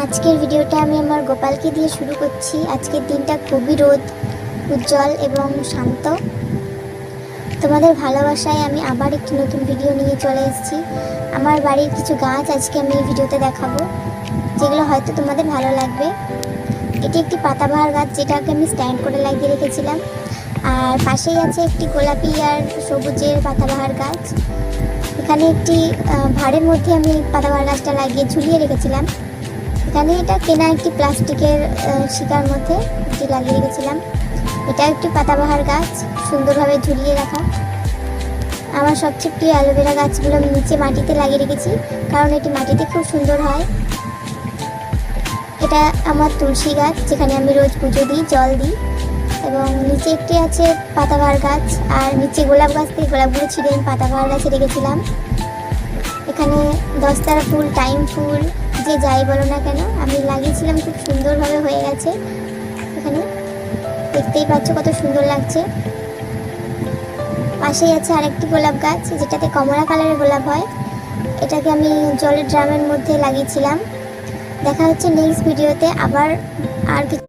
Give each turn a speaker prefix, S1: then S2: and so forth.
S1: আজকের ভিডিওটা আমি আমার গোপালকে দিয়ে শুরু করছি। আজকের দিনটা খুবই রোদ উজ্জ্বল এবং শান্ত। তোমাদের ভালোবাসায় আমি আবার একটি নতুন ভিডিও নিয়ে চলে এসেছি। আমার বাড়ির কিছু গাছ আজকে আমি এই ভিডিওতে দেখাবো, যেগুলো হয়তো তোমাদের ভালো লাগবে। এটি একটি পাতাবাহার গাছ, যেটাকে আমি স্ট্যান্ড করে লাগিয়ে রেখেছিলাম। আর পাশেই আছে একটি গোলাপি আর সবুজের পাতাবাহার গাছ। এখানে একটি ভাঁড়ের মধ্যে আমি পাতাবাহার গাছটা লাগিয়ে ঝুলিয়ে রেখেছিলাম। এখানে এটা কেনা একটি প্লাস্টিকের শিকার মধ্যে এটি লাগিয়ে রেখেছিলাম। এটা একটি পাতাবাহার গাছ, সুন্দরভাবে ঝুলিয়ে রাখা। আমার সবচেয়ে প্রিয় অ্যালোভেরা গাছগুলো আমি নিচে মাটিতে লাগিয়ে রেখেছি, কারণ এটি মাটিতে খুব সুন্দর হয়। এটা আমার তুলসী গাছ, যেখানে আমি রোজ পুজো দিই, জল দিই। এবং নিচে একটি আছে পাতাবাহার গাছ, আর নিচে গোলাপ গাছ থেকে গোলাপগুলো ছিঁড়ে আমি পাতাবাহার গাছে রেখেছিলাম। এখানে দশতারা ফুল, টাইম ফুল, যে যাই বলো না কেন, আমি লাগিয়েছিলাম, খুব সুন্দরভাবে হয়ে গেছে। এখানে দেখতেই পাচ্ছ কত সুন্দর লাগছে। পাশেই আছে আরেকটি গোলাপ গাছ, যেটাতে কমলা কালারের গোলাপ হয়। এটাকে আমি জলের ড্রামের মধ্যে লাগিয়েছিলাম। দেখা হচ্ছে নেক্সট ভিডিওতে আবার আর কিছু